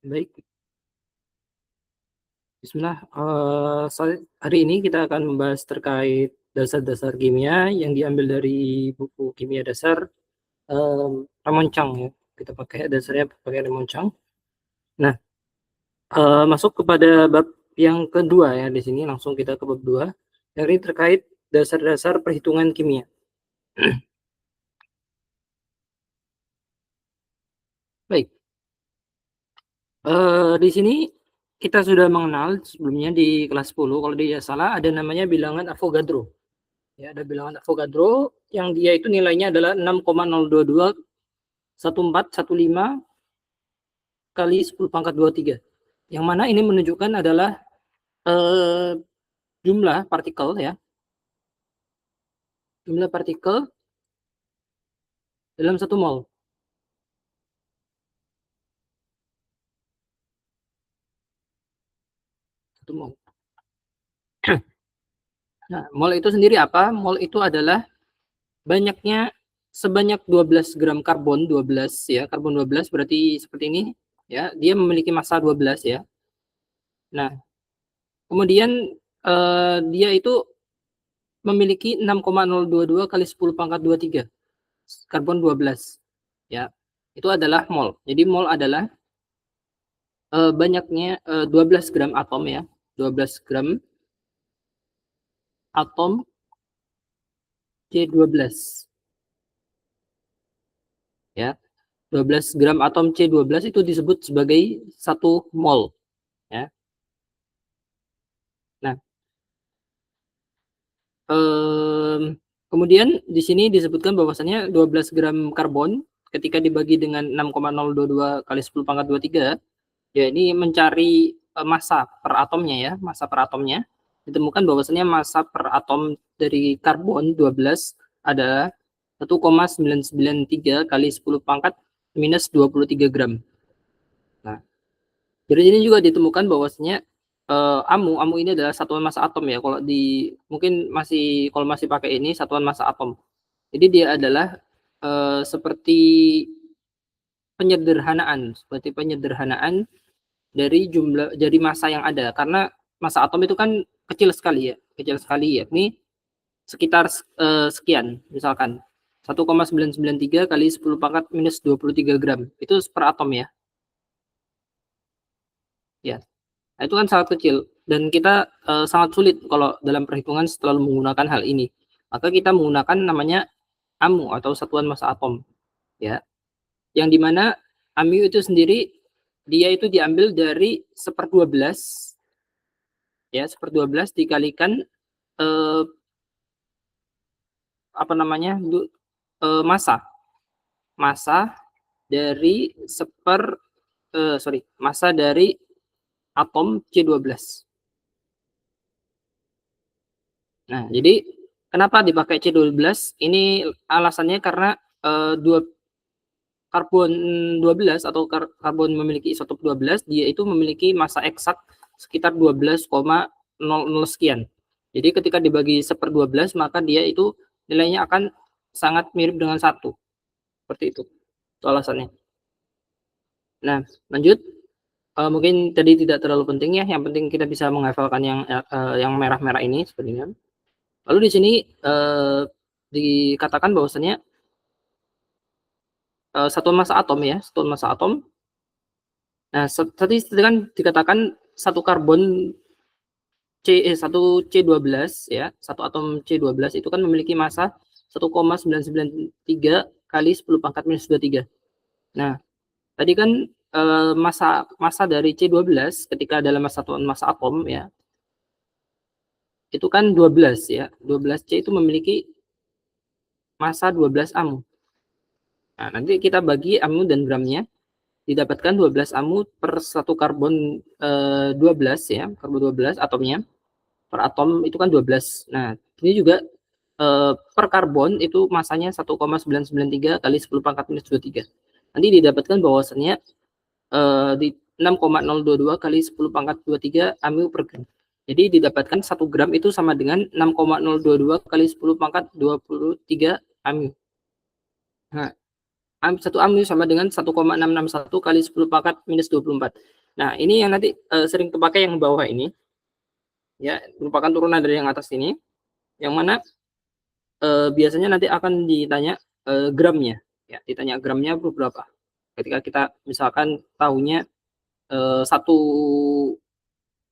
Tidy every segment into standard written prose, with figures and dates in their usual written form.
Baik, bismillah. Hari ini kita akan membahas terkait dasar-dasar kimia yang diambil dari buku kimia dasar Ramon Chang ya. Kita pakai dasarnya pakai Ramon Chang. Nah, masuk kepada bab yang kedua ya di sini, langsung kita ke bab 2. Yang ini terkait dasar-dasar perhitungan kimia. Baik. Di sini kita sudah mengenal sebelumnya di kelas 10, kalau tidak salah ada namanya bilangan Avogadro. Ya, ada bilangan Avogadro yang dia itu nilainya adalah 6,0221415 kali 10 pangkat 23. Yang mana ini menunjukkan adalah jumlah partikel ya. Jumlah partikel dalam 1 mol. 1 mol. Nah, mol itu sendiri apa? Mol itu adalah banyaknya sebanyak 12 gram karbon 12 ya. Karbon 12 berarti seperti ini ya. Dia memiliki massa 12 ya. Nah, kemudian dia itu memiliki 6,022 kali 10 pangkat 23 karbon 12 ya. Itu adalah mol. Jadi mol adalah banyaknya 12 gram atom ya. 12 gram atom C12 ya. 12 gram atom C12 itu disebut sebagai 1 mol ya. Nah, kemudian di sini disebutkan bahwasannya 12 gram karbon ketika dibagi dengan 6,022 kali 10 pangkat 23 ya, ini mencari massa per atomnya ya, massa per atomnya. Ditemukan bahwasannya massa per atom dari karbon 12 adalah 1,993 kali 10 pangkat minus 23 gram. Nah, dari sini juga ditemukan bahwasanya amu ini adalah satuan massa atom ya. Kalau di mungkin kalau masih pakai ini satuan massa atom. Jadi dia adalah seperti penyederhanaan dari massa yang ada, karena massa atom itu kan kecil sekali ya, yakni sekitar sekian, misalkan 1,993 kali 10 pangkat minus 23 gram itu per atom ya. Nah, itu kan sangat kecil dan kita sangat sulit kalau dalam perhitungan selalu menggunakan hal ini. Maka kita menggunakan namanya AMU atau satuan massa atom ya. Yang dimana AMU itu sendiri dia itu diambil dari 1/12 ya, 1/12 dikalikan massa. Massa dari massa dari atom C12. Nah, jadi kenapa dipakai C12? Ini alasannya karena karbon 12 atau karbon memiliki isotop 12, dia itu memiliki massa eksak sekitar 12,00 sekian. Jadi ketika dibagi 1/12 maka dia itu nilainya akan sangat mirip dengan 1. Seperti itu. Itu alasannya. Nah, lanjut. Mungkin tadi tidak terlalu penting ya, yang penting kita bisa menghafalkan yang merah-merah ini seperti ini. Lalu di sini dikatakan bahwasanya satuan massa atom ya, satuan massa atom. Nah, tadi kan dikatakan satu karbon satu C12 ya, satu atom C12 itu kan memiliki massa 1,993 kali 10 pangkat minus 23. Nah, tadi kan massa dari C12 ketika dalam satuan massa atom ya, itu kan 12 ya. 12C itu memiliki massa 12 amu. Nah, nanti kita bagi amu dan gramnya, didapatkan 12 amu per 1 karbon 12 ya, karbon 12 atomnya. Per atom itu kan 12. Nah, ini juga per karbon itu masanya 1,993 kali 10 pangkat minus 23. Nanti didapatkan bahwasannya di 6,022 kali 10 pangkat 23 amu per gram. Jadi didapatkan 1 gram itu sama dengan 6,022 kali 10 pangkat 23 amu. Nah, 1 am itu sama dengan 1,661 kali 10 pangkat minus 24. Nah, ini yang nanti sering terpakai yang bawah ini, ya, merupakan turunan dari yang atas ini, yang mana biasanya nanti akan ditanya gramnya, ya, ditanya gramnya berapa. Ketika kita misalkan tahunya satu,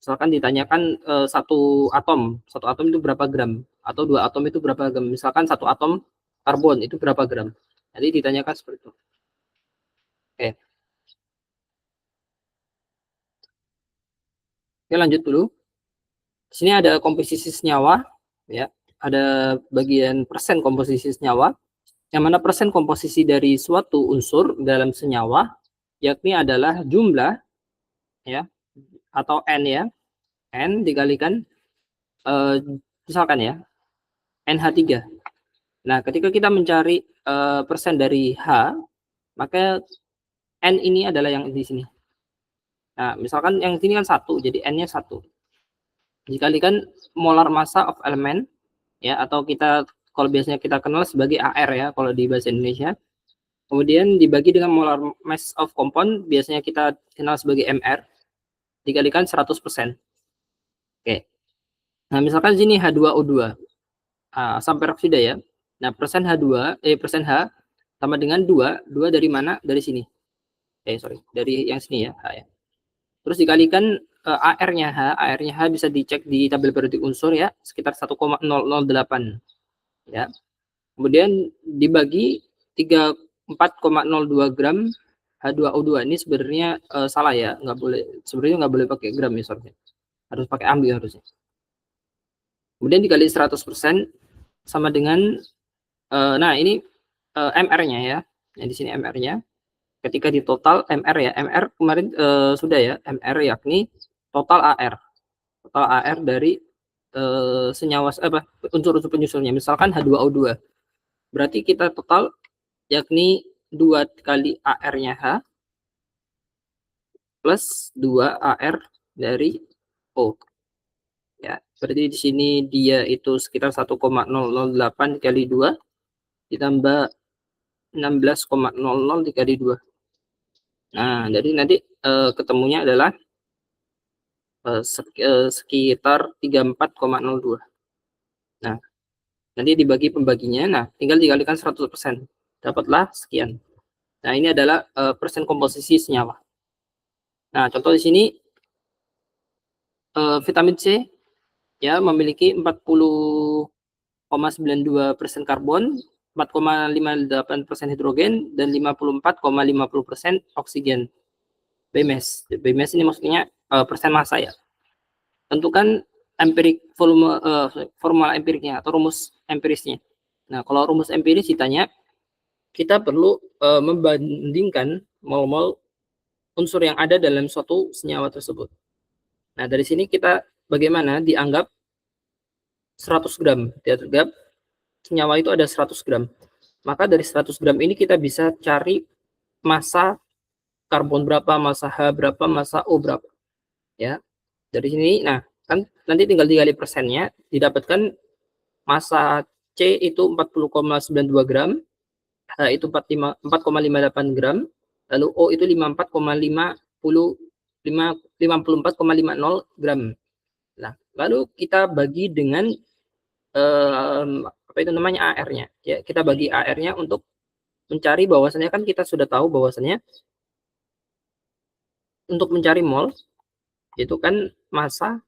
misalkan ditanyakan satu atom itu berapa gram, atau 2 atom itu berapa gram, misalkan 1 atom karbon itu berapa gram. Jadi ditanyakan seperti itu. Oke. Oke, lanjut dulu. Di sini ada komposisi senyawa, ya. Ada bagian persen komposisi senyawa, yang mana persen komposisi dari suatu unsur dalam senyawa, yakni adalah jumlah, ya, atau N, ya. N dikalikan, misalkan ya, NH3. Nah, ketika kita mencari persen dari H, maka N ini adalah yang di sini. Nah, misalkan yang sini kan 1, jadi N-nya 1. Dikalikan molar massa of element, ya, atau kita kalau biasanya kita kenal sebagai AR, ya, kalau di bahasa Indonesia. Kemudian dibagi dengan molar mass of compound, biasanya kita kenal sebagai MR, dikalikan 100%. Oke. Nah, misalkan sini H2O2 sampai peroksida, ya. Nah, persen H sama dengan 2 dari mana? Dari sini. Dari yang sini, ya, H, ya. Terus dikalikan AR-nya H bisa dicek di tabel periodik unsur, ya, sekitar 1,008, ya. Kemudian dibagi 4,02 gram H2O2. Ini sebenarnya salah, ya, sebenarnya nggak boleh pakai gram, ya, soalnya harus pakai ambil harusnya. Kemudian dikali 100% sama dengan nah ini MR-nya, ya. Nah, di sini MR-nya. Ketika di total MR, ya, MR kemarin sudah, ya, MR yakni total AR dari senyawa unsur-unsur penyusulnya, misalkan H2O2. Berarti kita total yakni 2 kali AR-nya H plus 2 AR dari O. Ya, berarti di sini dia itu sekitar 1,008 dikali 2 ditambah 16,00 dikali 2. Nah, jadi nanti ketemunya adalah sekitar 34,02. Nah, nanti dibagi pembaginya, nah tinggal dikalikan 100%, dapatlah sekian. Nah, ini adalah persen komposisi senyawa. Nah, contoh di sini vitamin C, ya, memiliki 40,92% karbon, 4,58% hidrogen, dan 54,50% oksigen. BMS. BMS ini maksudnya persen massa, ya. Tentukan formula empiriknya atau rumus empirisnya. Nah, kalau rumus empiris ditanya, kita perlu membandingkan mol-mol unsur yang ada dalam suatu senyawa tersebut. Nah, dari sini kita bagaimana dianggap 100 gram. Dianggap senyawa itu ada 100 gram. Maka dari 100 gram ini kita bisa cari massa karbon berapa, massa H berapa, massa O berapa. Ya. Dari sini, nah, kan nanti tinggal dikali persennya, didapatkan massa C itu 40,92 gram, H itu 4,58 gram, lalu O itu 54,50 gram. Nah, lalu kita bagi dengan apa itu namanya AR-nya, ya. Kita bagi AR-nya untuk mencari bahwasannya, kan kita sudah tahu bahwasannya untuk mencari mol itu kan massa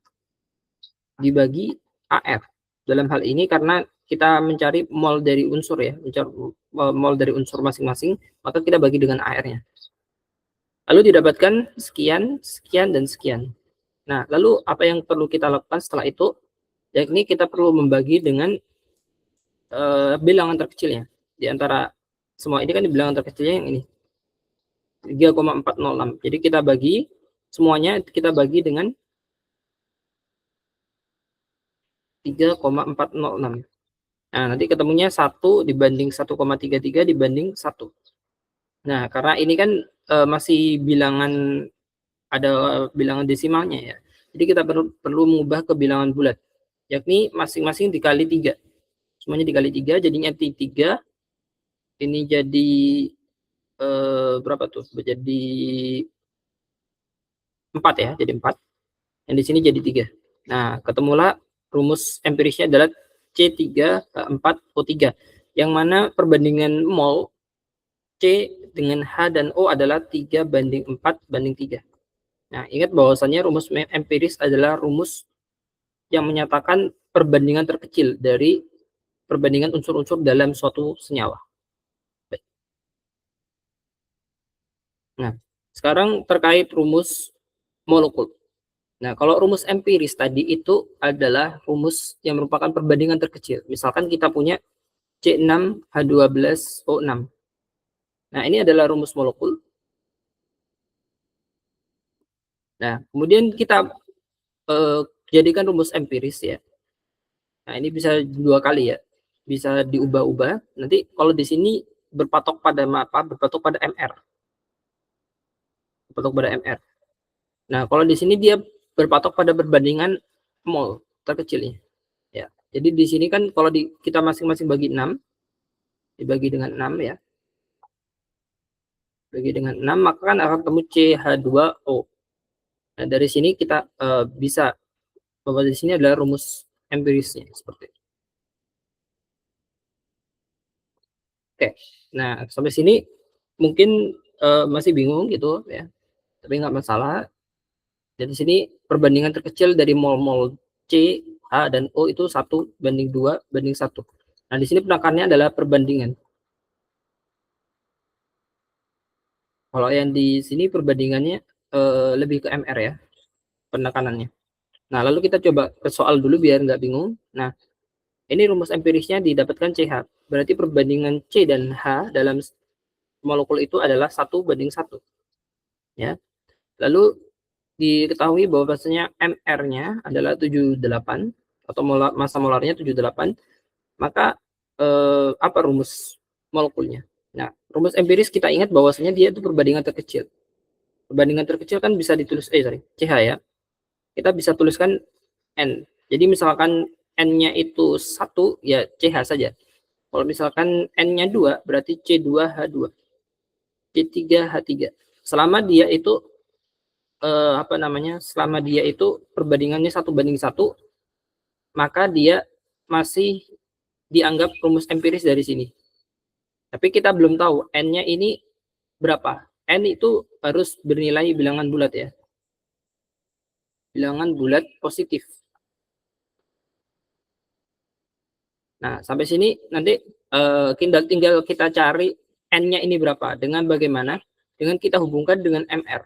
dibagi AR. Dalam hal ini karena kita mencari mol dari unsur, ya, mencari mol dari unsur masing-masing, maka kita bagi dengan AR-nya. Lalu didapatkan sekian, sekian, dan sekian. Nah, lalu apa yang perlu kita lakukan setelah itu? Yakni kita perlu membagi dengan bilangan terkecilnya. Di antara semua ini kan bilangan terkecilnya yang ini, 3,406. Jadi kita bagi semuanya, kita bagi dengan 3,406. Nah, nanti ketemunya 1 dibanding 1,33 dibanding 1. Nah, karena ini kan masih bilangan, ada bilangan desimalnya, ya. Jadi kita perlu mengubah ke bilangan bulat, yakni masing-masing dikali 3. Semuanya dikali 3, jadinya 3. Ini jadi berapa tuh? Jadi 4 ya, jadi 4. Yang di sini jadi 3. Nah, ketemulah rumus empirisnya adalah C3H4O3, yang mana perbandingan mol C dengan H dan O adalah 3:4:3. Nah, ingat bahwasannya rumus empiris adalah rumus yang menyatakan perbandingan terkecil dari perbandingan unsur-unsur dalam suatu senyawa. Baik. Nah, sekarang terkait rumus molekul. Nah, kalau rumus empiris tadi itu adalah rumus yang merupakan perbandingan terkecil. Misalkan kita punya C6H12O6. Nah, ini adalah rumus molekul. Nah, kemudian kita jadikan rumus empiris ya. Nah, ini bisa 2 kali ya. Bisa diubah-ubah. Nanti kalau di sini berpatok pada apa? Berpatok pada MR. Berpatok pada MR. Nah, kalau di sini dia berpatok pada perbandingan mol terkecilnya. Ya. Jadi di sini kan kalau kita masing-masing bagi 6, dibagi dengan 6 ya. Bagi dengan 6, maka kan akan ketemu CH2O. Nah, dari sini kita bisa bahwa di sini adalah rumus empirisnya seperti itu. Oke. Nah, sampai sini mungkin masih bingung gitu ya. Tapi nggak masalah. Dan di sini perbandingan terkecil dari mol-mol C, H, dan O itu 1:2:1. Nah, di sini penekanannya adalah perbandingan. Kalau yang di sini perbandingannya lebih ke MR ya, penekanannya. Nah, lalu kita coba ke soal dulu biar nggak bingung. Nah, ini rumus empirisnya didapatkan CH. Berarti perbandingan C dan H dalam molekul itu adalah 1:1. Ya. Lalu diketahui bahwa bahwasanya MR-nya adalah 78 atau massa molarnya 78. Maka apa rumus molekulnya? Nah, rumus empiris kita ingat bahwasanya dia itu perbandingan terkecil. Perbandingan terkecil kan bisa ditulis CH ya. Kita bisa tuliskan N. Jadi misalkan N-nya itu 1 ya CH saja. Kalau misalkan N-nya 2 berarti C2H2. C3H3. Selama dia itu selama dia itu perbandingannya 1:1, maka dia masih dianggap rumus empiris dari sini. Tapi kita belum tahu N-nya ini berapa. N itu harus bernilai bilangan bulat ya. Bilangan bulat positif. Nah, sampai sini nanti tinggal kita cari N-nya ini berapa. Dengan bagaimana? Dengan kita hubungkan dengan MR.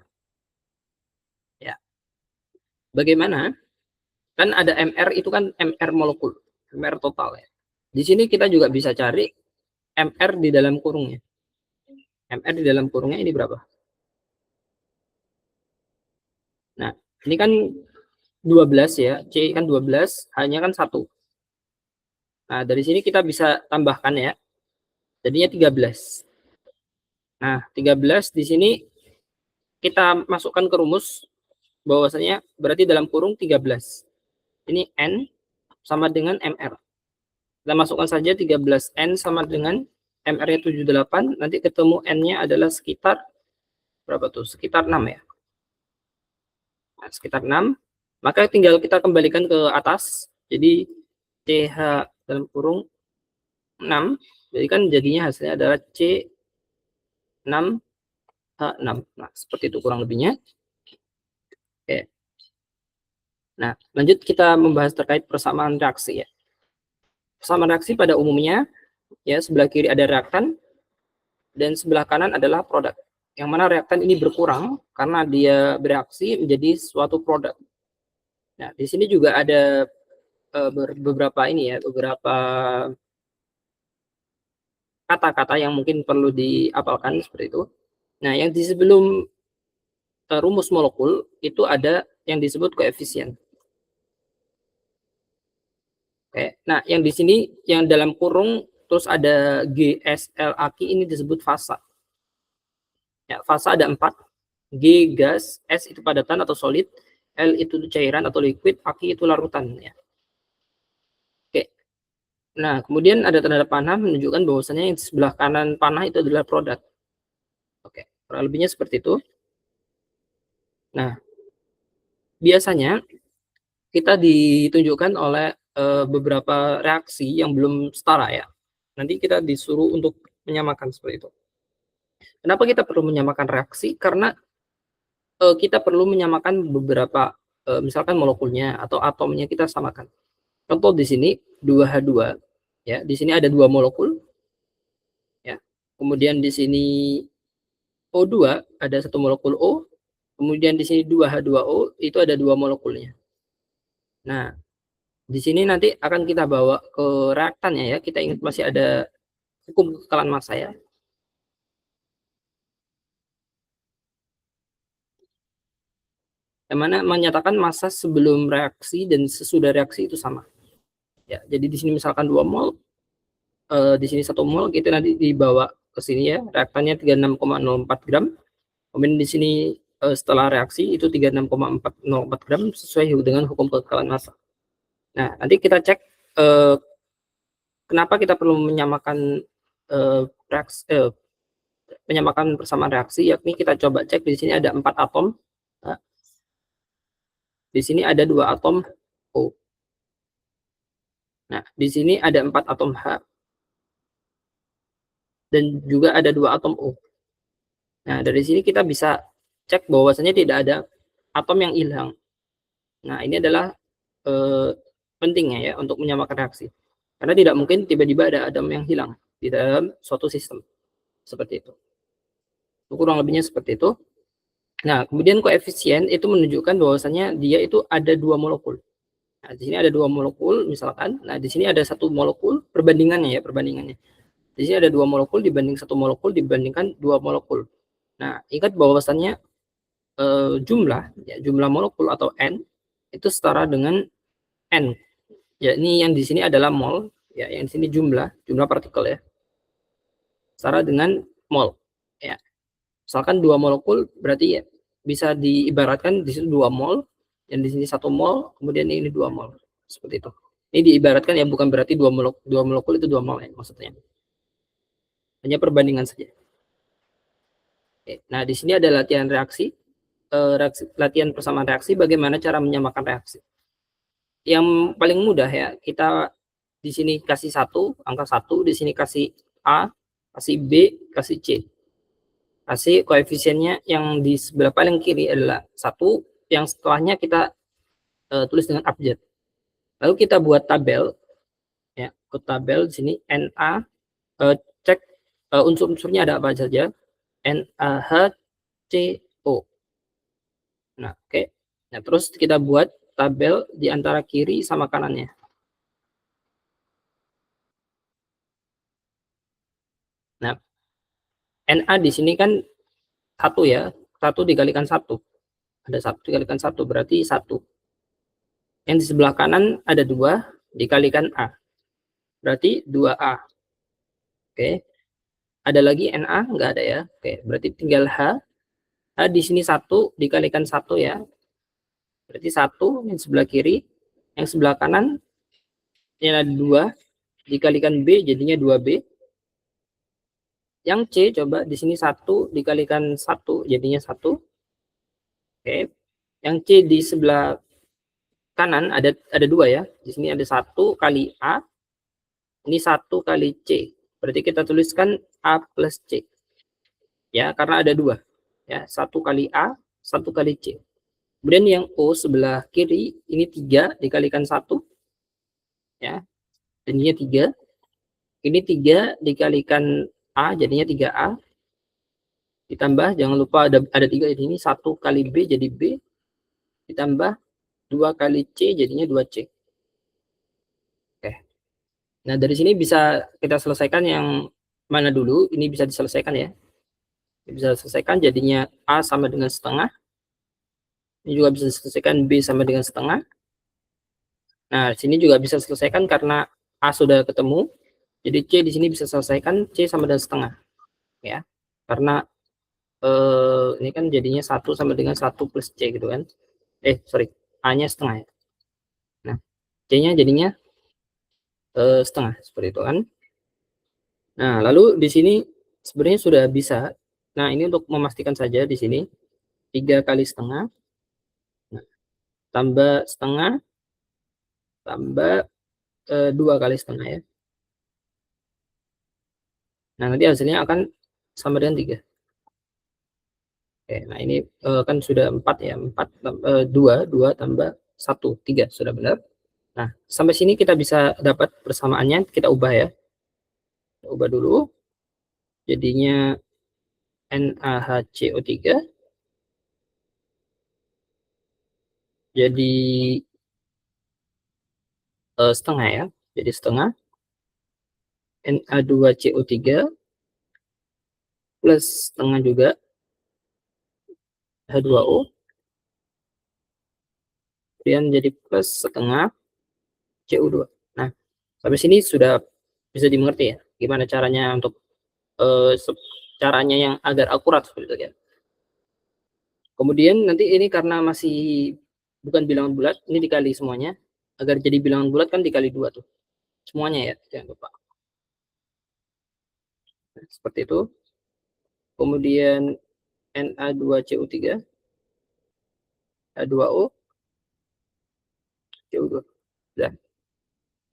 Ya. Bagaimana? Kan ada MR itu kan MR molekul. MR total ya. Di sini kita juga bisa cari MR di dalam kurungnya. MR di dalam kurungnya ini berapa? Nah, ini kan 12 ya. C kan 12, hanya kan 1. Nah, dari sini kita bisa tambahkan ya. Jadinya 13. Nah, 13 di sini kita masukkan ke rumus bahwasanya berarti dalam kurung 13. Ini N sama dengan MR. Kita masukkan saja 13N sama dengan MR-nya 78, nanti ketemu N-nya adalah sekitar berapa tuh? Sekitar 6 ya. Nah, sekitar 6. Maka tinggal kita kembalikan ke atas. Jadi CH dalam kurung 6. Jadi kan jadinya hasilnya adalah C6H6. Nah, seperti itu kurang lebihnya. Oke. Nah, lanjut kita membahas terkait persamaan reaksi ya. Persamaan reaksi pada umumnya ya, sebelah kiri ada reaktan dan sebelah kanan adalah produk. Yang mana reaktan ini berkurang karena dia bereaksi menjadi suatu produk. Nah, di sini juga ada beberapa kata-kata yang mungkin perlu dihafalkan seperti itu. Nah, yang di sebelum rumus molekul itu ada yang disebut koefisien. Oke. Nah, yang di sini yang dalam kurung terus ada GSLAQ ini disebut fasa. Ya, fasa ada 4. G gas, S itu padatan atau solid, L itu cairan atau liquid, AQ itu larutan ya. Oke. Nah, kemudian ada tanda panah menunjukkan bahwasanya yang di sebelah kanan panah itu adalah produk. Oke, kurang lebihnya seperti itu. Nah, biasanya kita ditunjukkan oleh beberapa reaksi yang belum setara ya. Nanti kita disuruh untuk menyamakan seperti itu. Kenapa kita perlu menyamakan reaksi? Karena kita perlu menyamakan beberapa, misalkan molekulnya atau atomnya kita samakan. Contoh di sini 2H2 ya, di sini ada 2 molekul ya. Kemudian di sini O2 ada 1 molekul O, kemudian di sini 2H2O itu ada 2 molekulnya. Nah, di sini nanti akan kita bawa ke reaktannya ya. Kita ingat masih ada hukum kekekalan massa ya. Yang mana menyatakan massa sebelum reaksi dan sesudah reaksi itu sama. Ya, jadi di sini misalkan 2 mol, di sini 1 mol, kita nanti dibawa ke sini ya, reaktannya 36,04 gram. Kemudian di sini setelah reaksi itu 36,404 gram sesuai dengan hukum kekekalan massa. Nah, nanti kita cek kenapa kita perlu menyamakan menyamakan persamaan reaksi, yakni kita coba cek di sini ada 4 atom. Nah, di sini ada 2 atom O. Nah, di sini ada 4 atom H. Dan juga ada 2 atom O. Nah, dari sini kita bisa cek bahwasanya tidak ada atom yang hilang. Nah, ini adalah pentingnya ya untuk menyamakan reaksi. Karena tidak mungkin tiba-tiba ada atom yang hilang di dalam suatu sistem. Seperti itu. Kurang lebihnya seperti itu. Nah, kemudian koefisien itu menunjukkan bahwasanya dia itu ada 2 molekul. Nah, di sini ada 2 molekul misalkan. Nah, di sini ada 1 molekul perbandingannya ya, perbandingannya. Di sini ada 2 molekul dibanding 1 molekul dibandingkan 2 molekul. Nah, ingat bahwasannya jumlah molekul atau N itu setara dengan N. Ya, ini yang di sini adalah mol, ya, yang di sini jumlah partikel ya. Setara dengan mol. Ya. Misalkan 2 molekul berarti ya bisa diibaratkan di sini 2 mol, yang di sini 1 mol, kemudian ini 2 mol. Seperti itu. Ini diibaratkan ya, bukan berarti 2 molekul itu 2 mol ya maksudnya. Hanya perbandingan saja. Oke. Nah, di sini ada latihan reaksi, latihan persamaan reaksi, bagaimana cara menyamakan reaksi. Yang paling mudah ya, kita di sini kasih 1, angka 1, di sini kasih A, kasih B, kasih C. Kasih koefisiennya yang di sebelah paling kiri adalah 1, yang setelahnya kita tulis dengan abjad. Lalu kita buat tabel ya, ke tabel di sini Na, cek unsur-unsurnya ada apa saja. NaHCO. Nah, oke. Nah, terus kita buat tabel di antara kiri sama kanannya. Nah, Na di sini kan 1 ya. 1 dikalikan 1. Ada 1 dikalikan 1 berarti 1. Yang di sebelah kanan ada 2 dikalikan A. Berarti 2A. Oke. Ada lagi Na? Enggak ada ya. Oke, berarti tinggal H. H di sini 1 dikalikan 1 ya. Berarti 1 yang sebelah kiri. Yang sebelah kanan ini ada 2 dikalikan B jadinya 2B. Yang C coba di sini 1 dikalikan 1 jadinya 1. Oke. Yang C di sebelah kanan ada 2 ya. Di sini ada 1 kali A. Ini 1 kali C. Berarti kita tuliskan A plus C. Ya, karena ada 2. Ya, 1 kali A, 1 kali C. Kemudian yang O sebelah kiri ini 3 dikalikan 1. Ya. Jadinya 3. Ini 3 dikalikan A jadinya 3A. Ditambah jangan lupa ada 3 di sini, 1 kali B jadi B. Ditambah 2 kali C jadinya 2C. Oke. Nah, dari sini bisa kita selesaikan yang mana dulu? Ini bisa diselesaikan ya. Bisa diselesaikan jadinya A sama dengan setengah. Ini juga bisa diselesaikan B sama dengan setengah. Nah, sini juga bisa diselesaikan karena A sudah ketemu. Jadi C di sini bisa selesaikan C sama dengan setengah. Ya. Karena ini kan jadinya 1 sama dengan 1 plus C gitu kan. Sorry. A-nya setengah ya. Nah, C-nya jadinya setengah seperti itu kan. Nah, lalu di sini sebenarnya sudah bisa Nah, ini untuk memastikan saja di sini 3 kali setengah, nah, tambah setengah, tambah 2 kali setengah ya. Nah, nanti hasilnya akan sama dengan 3. Oke, nah ini kan sudah 4 ya, 4 2 tambah 1, 3 sudah benar. Nah, sampai sini kita bisa dapat persamaannya, kita ubah ya. Kita ubah dulu. Jadinya NaHCO3 jadi setengah ya. Jadi setengah Na2CO3 plus setengah juga H2O, kemudian jadi plus setengah CO2. Nah, sampai sini sudah bisa dimengerti ya, gimana caranya untuk caranya yang agar akurat seperti itu ya. Kemudian nanti ini karena masih bukan bilangan bulat, ini dikali semuanya. Agar jadi bilangan bulat kan dikali 2 tuh. Semuanya ya, jangan lupa. Nah, seperti itu. Kemudian Na2CO3, H2O, CO2. Nah,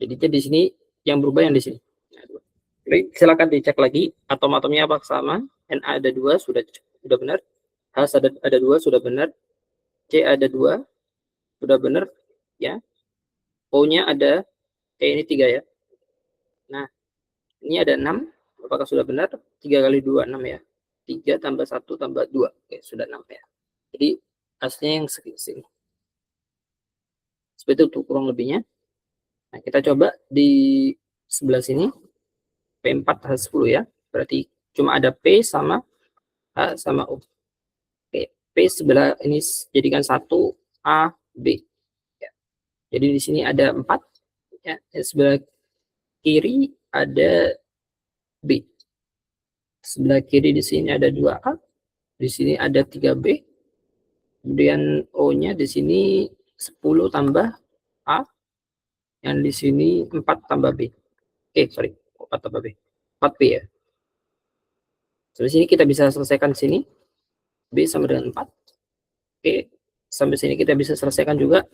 jadinya di sini yang berubah yang di sini. Baik, silakan dicek lagi atom-atomnya apa sama. Na ada 2 sudah benar. H ada 2 sudah benar. C ada 2 sudah benar ya. O-nya ada ini 3 ya. Nah, ini ada 6. Apakah sudah benar? 3 kali 2 6 ya. 3 tambah 1 tambah 2. Oke, sudah 6 ya. Jadi hasilnya yang segini. Seperti itu kurang lebihnya. Nah, kita coba di sebelah sini P4H10 ya. Berarti cuma ada P sama H sama O. Oke, P sebelah ini jadikan 1 A B. Ya. Jadi di sini ada 4 ya. Sebelah kiri ada B. Sebelah kiri di sini ada 2A. Di sini ada 3B. Kemudian O-nya di sini 10 tambah A. Yang di sini 4 tambah B. Sorry, 4 tambah B. 4B ya. Sampai sini kita bisa selesaikan sini. B sama dengan 4. Oke, sampai sini kita bisa selesaikan juga.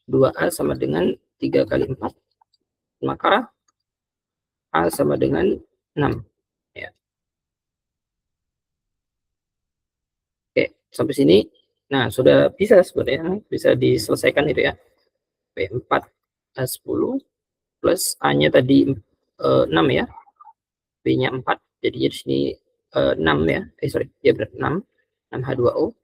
2A sama dengan 3 kali 4. Maka A sama dengan 6. Ya. Oke, sampai sini. Nah, sudah bisa sebenarnya. Bisa diselesaikan itu ya. P4H10 plus A-nya tadi 6 ya. B-nya 4. Jadi di sini 6 ya. Sorry, ya benar 6. 6H2O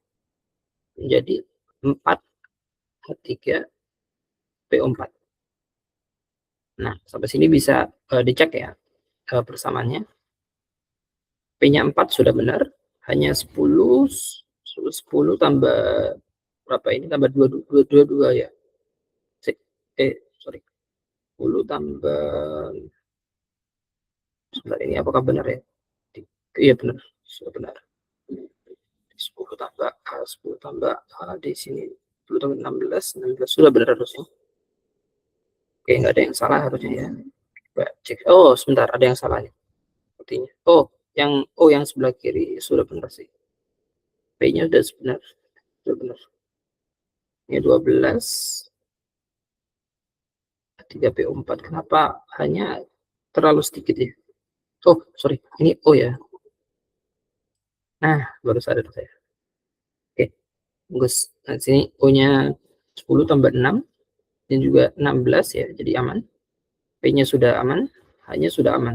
menjadi 4H3PO4. Nah, sampai sini bisa dicek ya persamaannya. P-nya 4 sudah benar. Hanya 10 tambah berapa ini? Tambah 2 ya. Sorry. 10 tambah sebentar, ini apakah benar ya? Iya benar, sudah benar. 10 tambah A, 10 tambah A di sini 10 tambah 16 sudah benar harusnya. Oke, nggak ada yang salah harusnya ya. Coba cek. Oh, sebentar, ada yang salah nih. Sepertinya. Yang sebelah kiri sudah benar sih. P-nya sudah benar. Sudah benar. Ini 12 3PO4. Kenapa hanya terlalu sedikit ya? Oh, sorry. Ini O ya. Nah, baru sadar saya. Oke. Bagus. Nah, sini O-nya 10 tambah 6 dan juga 16 ya, jadi aman. P-nya sudah aman, H-nya sudah aman.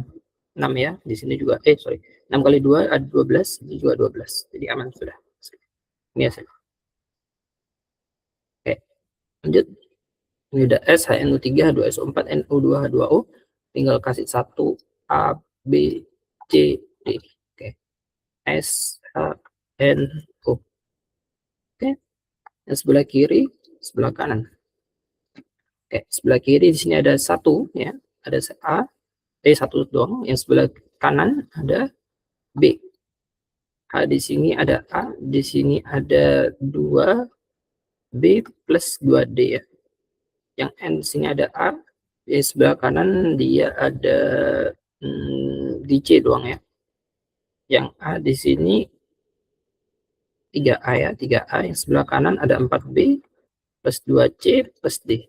6 ya, di sini juga 6 kali 2 ada 12, ini juga 12. Jadi aman sudah. Ini hasil. Oke. Lanjut. Ini udah S, HNO3, H2SO4, NO2, H2O. Tinggal kasih 1 A, B, C, D. Oke. S, H, N, O. Oke. Yang sebelah kiri, sebelah kanan. Oke, sebelah kiri di sini ada 1 ya, ada A, 1 doang. Yang sebelah kanan ada B. A di sini ada A, di sini ada 2 B plus 2D ya. Yang N di sini ada A, di sebelah kanan dia ada di C doang ya. Yang A di sini 3A ya, 3A, yang sebelah kanan ada 4B plus 2C plus D.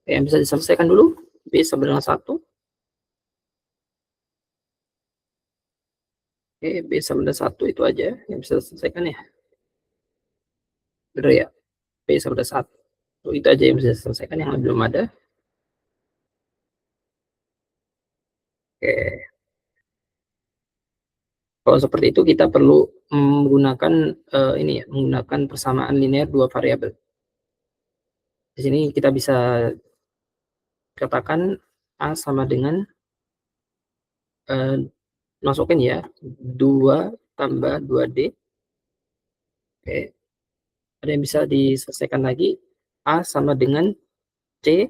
Oke, yang bisa diselesaikan dulu, B sama dengan 1. Oke, B sama dengan 1 itu aja yang bisa diselesaikan ya. Bener ya, B sama dengan 1. Itu aja yang bisa diselesaikan, yang belum ada. Oke. Kalau seperti itu kita perlu menggunakan ini ya, menggunakan persamaan linear dua variabel. Di sini kita bisa katakan A sama dengan masukin ya 2 tambah 2D. Oke. Ada yang bisa diselesaikan lagi, A sama dengan C.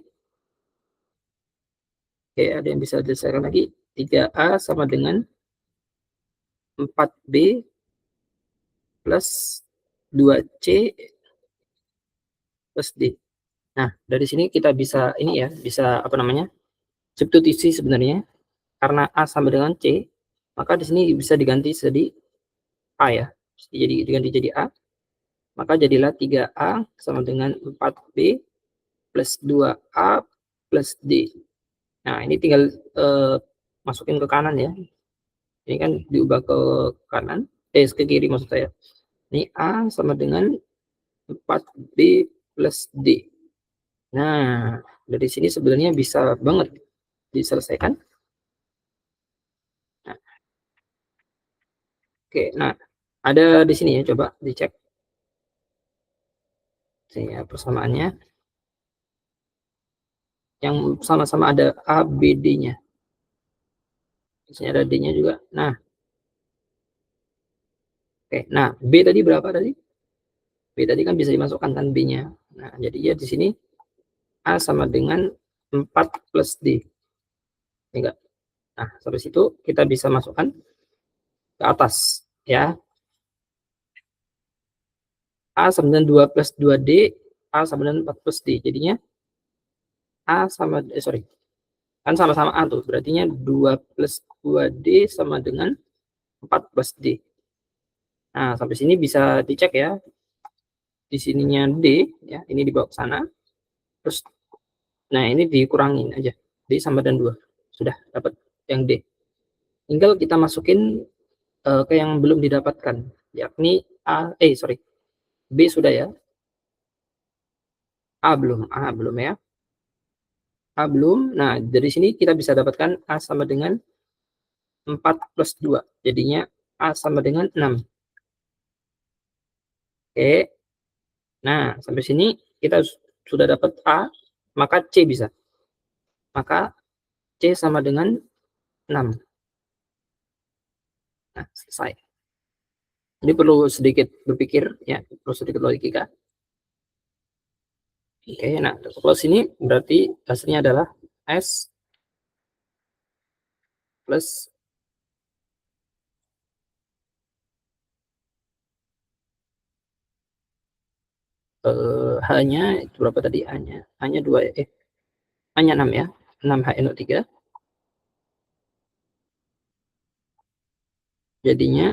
Oke, ada yang bisa diselesaikan lagi, 3A sama dengan 4B plus 2C plus D. Nah, dari sini kita bisa ini ya, bisa apa namanya, substitusi sebenarnya. Karena A sama dengan C, maka di sini bisa diganti jadi A ya. Jadi diganti jadi A, maka jadilah 3A sama dengan 4B plus 2A plus D. Nah, ini tinggal masukin ke kanan ya. Ini kan diubah ke kanan, ke kiri maksud saya. Ini A sama dengan 4B plus D. Nah, dari sini sebenarnya bisa banget diselesaikan. Nah, oke, nah ada di sini ya, coba dicek. Sini ya persamaannya. Yang sama-sama ada A, B, D-nya. Di sini ada D-nya juga. Nah, oke. Nah, B tadi berapa tadi? B tadi kan bisa dimasukkan kan B-nya. Nah, jadi ya di sini A sama dengan 4 plus D. Enggak. Nah, sampai situ kita bisa masukkan ke atas ya. A sama dengan 2 plus 2D, A sama dengan 4 plus D. Jadinya A sama sorry. Kan sama-sama A tuh. Berartinya 2 plus 2D sama dengan 4 plus D. Nah, sampai sini bisa dicek ya. Di sininya D ya, ini dibawa ke sana. Terus nah ini dikurangin aja. D sama dan 2. Sudah dapat yang D. Tinggal kita masukin ke yang belum didapatkan, yakni B sudah ya. A belum ya. A belum. Nah, dari sini kita bisa dapatkan A sama dengan 4 plus 2. Jadinya A sama dengan 6. Oke. Nah, sampai sini kita sudah dapat A, maka C bisa. Maka C sama dengan 6. Nah, selesai. Ini perlu sedikit berpikir ya, perlu sedikit logika. Oke, nah kalau sini berarti hasilnya adalah S plus H-nya itu berapa tadi? H-nya 2 ya. H-nya 6 ya. 6 HNO3. Jadinya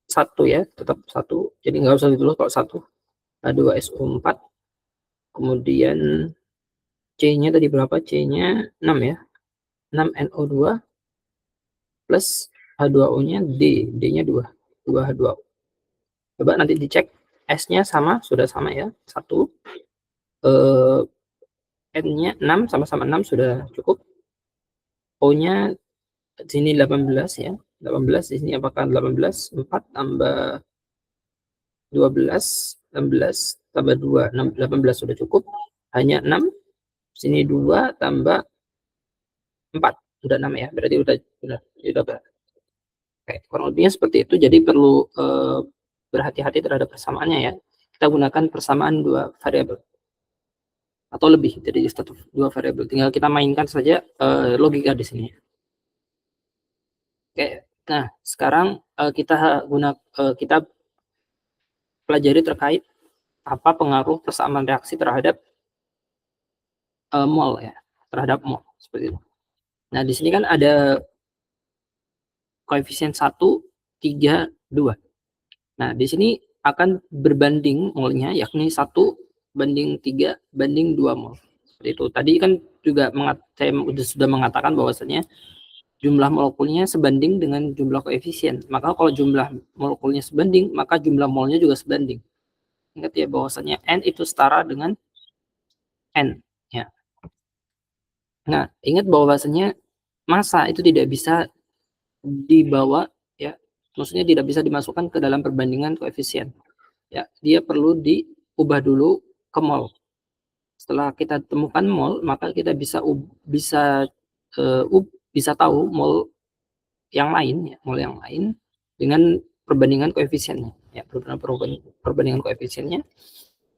1 ya, tetap 1. Jadi nggak usah ditulis kalau 1. H2SO4. Kemudian C-nya tadi berapa? C-nya 6 ya. 6 NO2 plus H2O-nya D. D-nya 2. 2 H2O. Coba nanti dicek. S-nya sama, sudah sama ya. 1. N-nya 6, sama-sama 6 sudah cukup. O-nya sini 18 ya. 18 di sini apakah 18? 4 tambah 12, 16 tambah 2, 18 sudah cukup. Hanya 6. Sini 2 tambah 4. Udah 6 ya. Berarti udah Oke, kurang lebihnya seperti itu. Jadi perlu berhati-hati terhadap persamaannya ya. Kita gunakan persamaan dua variabel atau lebih dari satu dua variabel. Tinggal kita mainkan saja logika di sini. Oke, nah sekarang kita pelajari terkait apa pengaruh persamaan reaksi terhadap mol ya, terhadap mol seperti itu. Nah di sini kan ada koefisien 1, 3, 2. Nah, di sini akan berbanding molnya, yakni 1:3:2 mol. Seperti itu. Tadi kan juga saya sudah mengatakan bahwasanya jumlah molekulnya sebanding dengan jumlah koefisien. Maka kalau jumlah molekulnya sebanding, maka jumlah molnya juga sebanding. Ingat ya bahwasanya N itu setara dengan N. Ya. Nah, ingat bahwasanya massa itu tidak bisa dibawa, ya, maksudnya tidak bisa dimasukkan ke dalam perbandingan koefisien. Ya, dia perlu diubah dulu ke mol. Setelah kita temukan mol, maka kita bisa bisa tahu mol yang lain, ya, mol yang lain dengan perbandingan koefisiennya, ya, perbandingan koefisiennya.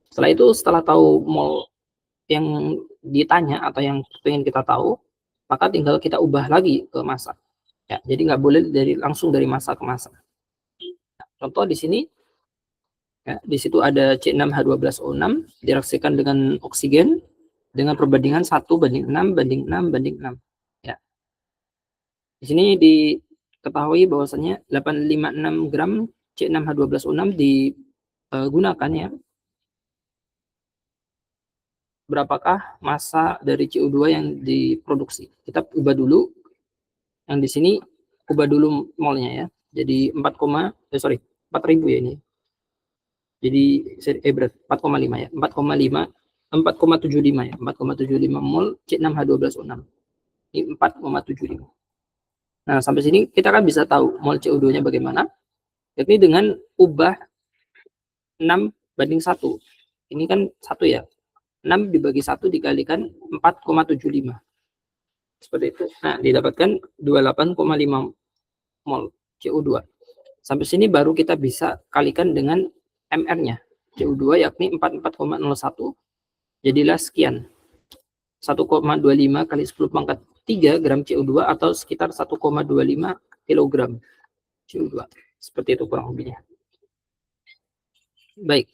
Setelah itu, setelah tahu mol yang ditanya atau yang ingin kita tahu, maka tinggal kita ubah lagi ke massa. Ya, jadi nggak boleh langsung dari massa ke massa. Nah, contoh di sini, ya, di situ ada C6H12O6 direaksikan dengan oksigen dengan perbandingan 1:6:6:6. Ya. Di sini diketahui bahwasanya 856 gram C6H12O6 digunakan, ya. Berapakah massa dari CO2 yang diproduksi? Kita ubah dulu. Yang di sini ubah dulu molnya, ya. Jadi 4.000 ya ini. Jadi berat 4,5 ya. 4,75 ya. 4,75 mol C6H12O6. Ini 4,75. Nah, sampai sini kita kan bisa tahu mol CO2-nya bagaimana. Yakni dengan ubah 6:1. Ini kan 1 ya. 6 dibagi 1 dikalikan 4,75. Seperti itu. Nah, didapatkan 28,5 mol CO2. Sampai sini baru kita bisa kalikan dengan MR-nya. CO2 yakni 44,01. Jadilah sekian. 1,25 kali 10⁻³ gram CO2 atau sekitar 1,25 kilogram CO2. Seperti itu kurang lebihnya. Baik.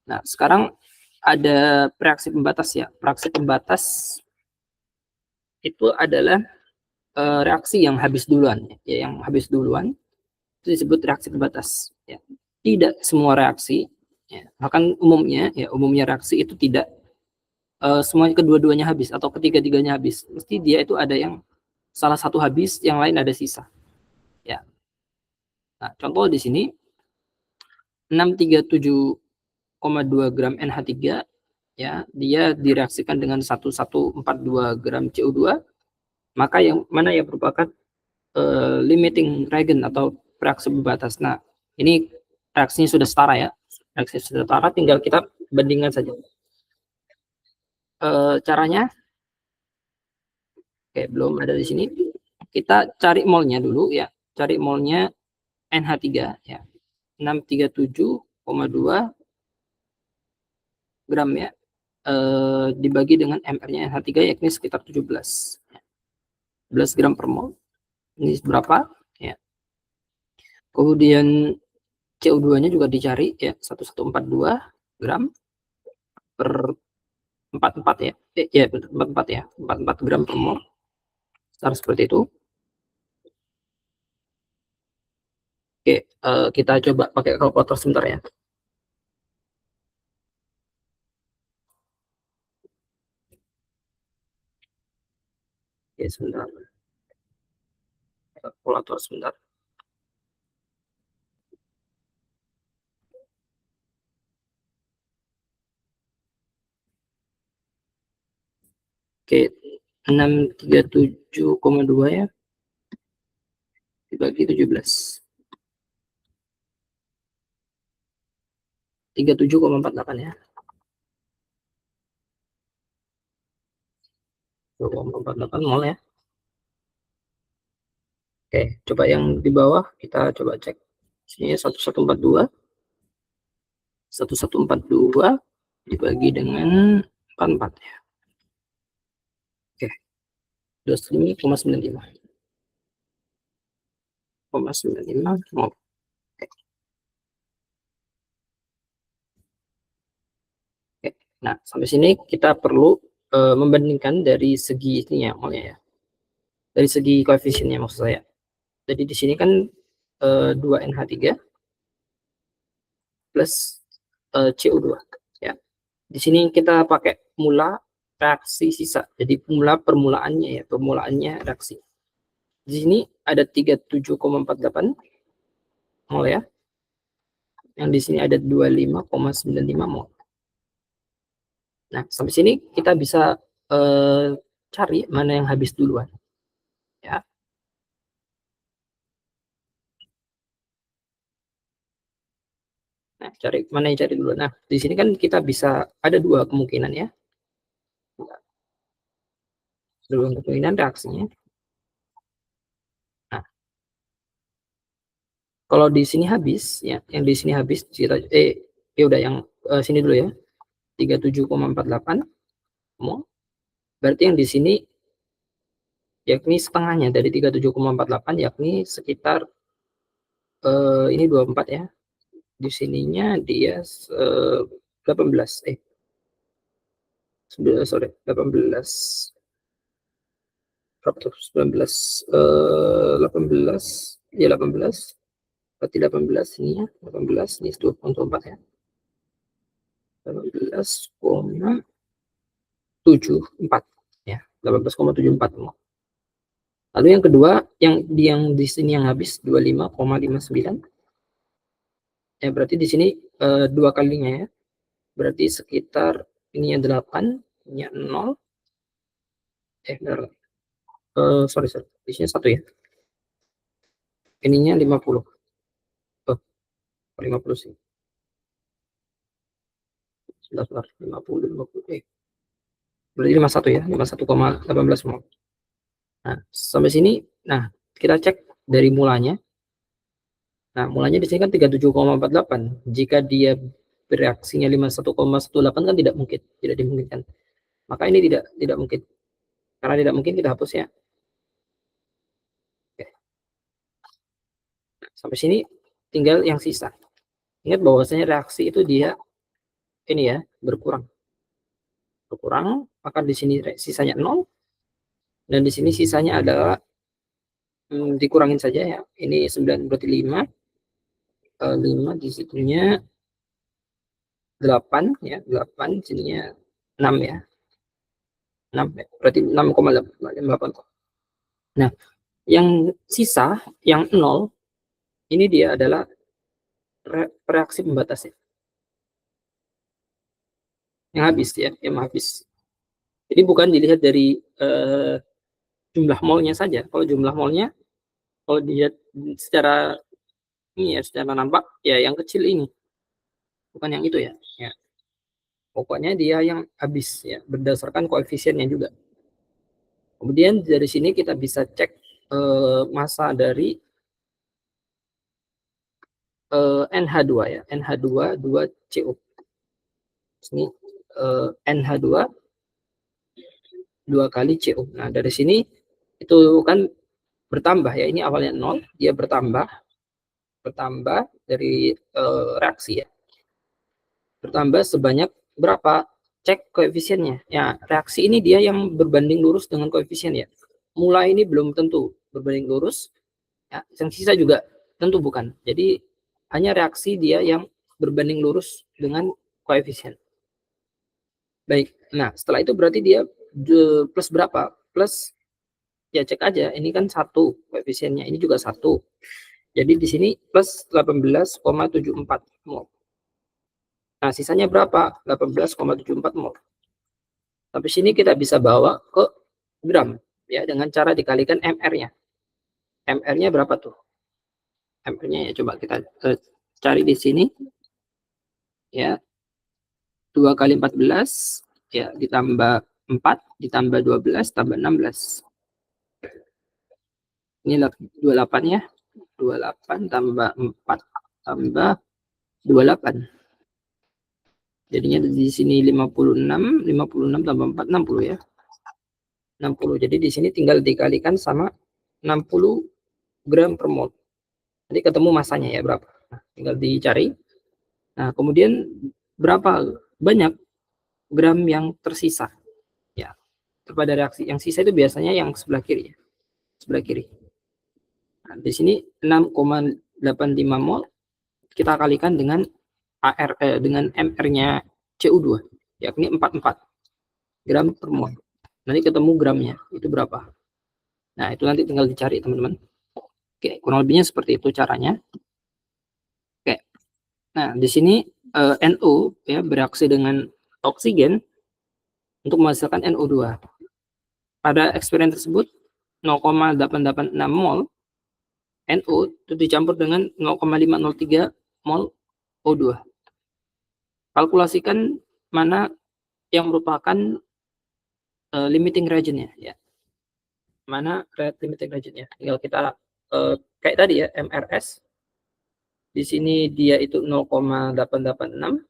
Nah, sekarang ada reaksi pembatas, ya. Reaksi pembatas itu adalah reaksi yang habis duluan, ya, yang habis duluan itu disebut reaksi pembatas, ya. Tidak semua reaksi, ya, bahkan umumnya reaksi itu tidak semuanya kedua-duanya habis atau ketiga-tiganya habis. Mesti dia itu ada yang salah satu habis, yang lain ada sisa, ya. Nah, contoh di sini 637,2 gram NH3, ya, dia direaksikan dengan 1142 gram CO2, maka yang mana yang merupakan limiting reagent atau reaksi pembatas. Nah, ini reaksinya sudah setara, ya. Reaksi sudah setara, tinggal kita bandingkan saja. Caranya, oke, belum ada di sini. Kita cari molnya dulu, ya. Cari molnya NH3, ya. 637,2 gram, ya. Dibagi dengan MR-nya NH3 yakni sekitar 17 gram per mol. Ini berapa, ya. Kemudian CO2-nya juga dicari, ya, 1142 gram per 44 ya. Ya, 44 ya. 44 gram per mol. Seperti itu. Oke, kita coba pakai kalkulator sebentar, ya. Oke, sebentar. Kalkulator sebentar. Oke, 637,2 ya. Dibagi 17. 37,48 ya. 2,48 mol ya. Oke, coba yang di bawah kita coba cek. Sini 1142. 1142 dibagi dengan 44 ya. Oke. 25,95. 0,95 mol. Oke. Nah, sampai sini kita perlu membandingkan dari segi ini ya, molnya ya. Dari segi koefisiennya maksud saya. Jadi di sini kan 2NH3 plus CO2 ya. Di sini kita pakai mula reaksi sisa. Jadi permulaannya ya, permulaannya reaksi. Di sini ada 37,48 mol ya. Yang di sini ada 25,95 mol. Nah, sampai sini kita bisa cari mana yang habis duluan. Ya. Nah, mana yang cari dulu. Nah, di sini kan kita bisa ada dua kemungkinan ya. Dua kemungkinan reaksinya. Nah, kalau di sini habis ya, yang di sini habis kita ya udah yang sini dulu ya. 37,48 mol. Berarti yang di sini yakni setengahnya dari 37,48 yakni sekitar ini 24 ya. Di sininya dia 18 sorry 18 berapa tuh 19 18 ya 18 berarti 18 ini ya 18 ini 24 ya 18,74 ya 18,74. Lalu yang kedua yang di sini yang habis 25,59 ya, berarti di sini dua kalinya ya, berarti sekitar ini yang 8 ini 0 sorry di sini 1 ya, ininya 50 50 sih 50 berarti 51 ya 51,18 mol. Nah sampai sini, nah kita cek dari mulanya. Nah mulanya di sini kan 37,48, jika dia bereaksinya 51,18 kan tidak mungkin, tidak dimungkinkan, maka ini tidak mungkin. Karena tidak mungkin kita hapus ya. Oke. Nah, sampai sini tinggal yang sisa. Ingat bahwasanya reaksi itu dia ini ya berkurang, maka di sini sisanya 0 dan di sini sisanya adalah dikurangin saja ya. Ini 9 berarti 5 di situnya 8 ya, 8 sininya 6 ya. 6 ya, berarti 6,8. Nah, yang sisa yang 0 ini dia adalah reaksi pembatasnya. Yang habis ya, yang habis. Jadi bukan dilihat dari jumlah molnya saja. Kalau jumlah molnya, kalau dilihat secara ini ya, secara nampak ya yang kecil ini, bukan yang itu ya. Ya. Pokoknya dia yang habis ya, berdasarkan koefisiennya juga. Kemudian dari sini kita bisa cek massa dari NH2 ya, NH2 2CO. Ini NH2 2 kali CO. Nah, dari sini itu kan bertambah ya, ini awalnya 0, dia bertambah dari reaksi ya. Bertambah sebanyak berapa? Cek koefisiennya. Ya, reaksi ini dia yang berbanding lurus dengan koefisien ya. Mulai ini belum tentu berbanding lurus. Ya, yang sisa juga tentu bukan. Jadi hanya reaksi dia yang berbanding lurus dengan koefisien. Baik. Nah, setelah itu berarti dia plus berapa? Plus ya cek aja. Ini kan 1 koefisiennya. Ini juga 1. Jadi di sini plus 18,74 mol. Nah, sisanya berapa? 18,74 mol. Sampai sini kita bisa bawa ke gram ya dengan cara dikalikan MR-nya. MR-nya berapa tuh? MR-nya ya coba kita cari di sini. Ya. 2 kali 14 ya ditambah 4 ditambah 12 tambah 16. Ini 28 ya. 28 tambah 4 tambah 28. Jadinya di sini 56 tambah 4 60 ya. 60. Jadi di sini tinggal dikalikan sama 60 gram per mol. Jadi ketemu masanya ya berapa. Nah, tinggal dicari. Nah, kemudian berapa banyak gram yang tersisa ya pada reaksi. Yang sisa itu biasanya yang sebelah kiri ya. Sebelah kiri. Nah, di sini 6,85 mol kita kalikan dengan dengan MR-nya CU2, yakni 44 gram per mol. Nanti ketemu gramnya, itu berapa? Nah, itu nanti tinggal dicari, teman-teman. Oke, kurang lebihnya seperti itu caranya. Oke, nah di sini NO ya bereaksi dengan oksigen untuk menghasilkan NO2. Pada eksperimen tersebut, 0,886 mol NO itu dicampur dengan 0,503 mol O2. Kalkulasikan mana yang merupakan limiting reagentnya ya. Mana limiting reagentnya? Tinggal kita kayak tadi ya, MRS. Di sini dia itu 0,886,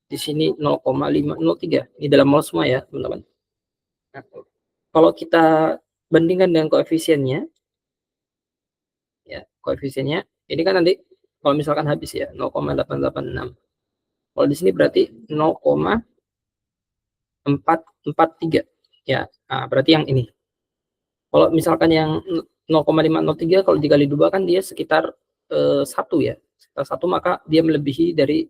di sini 0,503. Ini dalam mol semua ya, teman-teman. Nah, kalau kita bandingkan dengan koefisiennya, ya koefisiennya ini kan nanti kalau misalkan habis ya 0,886. Kalau di sini berarti 0,443 ya. Nah, berarti yang ini. Kalau misalkan yang 0,503 kalau dikali 2 kan dia sekitar 1 ya. Sekitar 1, maka dia melebihi dari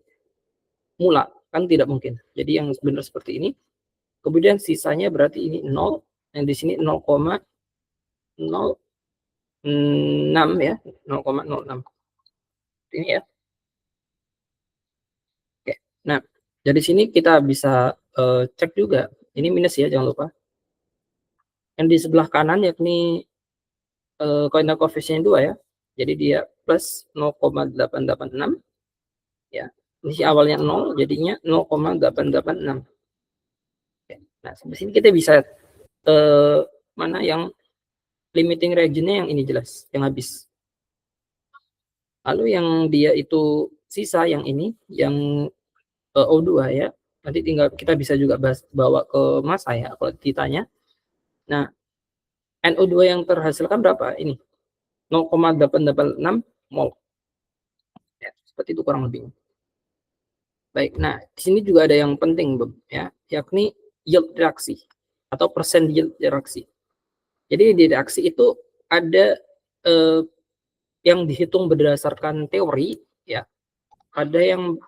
mula, kan tidak mungkin. Jadi yang benar seperti ini. Kemudian sisanya berarti ini 0, yang di sini 0,06 ya, 0,06. Ini ya. Oke. Nah, dari sini kita bisa cek juga. Ini minus ya, jangan lupa. Yang di sebelah kanan yakni koefisien 2 ya. Jadi dia plus 0,886 ya. Ini awalnya 0 jadinya 0,886. Oke. Nah, sampai sini kita bisa mana yang limiting reagentnya yang ini jelas, yang habis. Lalu yang dia itu sisa yang ini, yang O2 ya. Nanti tinggal kita bisa juga bawa ke massa ya kalau ditanya. Nah, NO2 yang terhasilkan berapa? Ini 0,886 mol. Ya, seperti itu kurang lebih. Baik, nah di sini juga ada yang penting ya, yakni yield reaksi atau persen yield reaksi. Jadi di reaksi itu ada yang dihitung berdasarkan teori ya, ada yang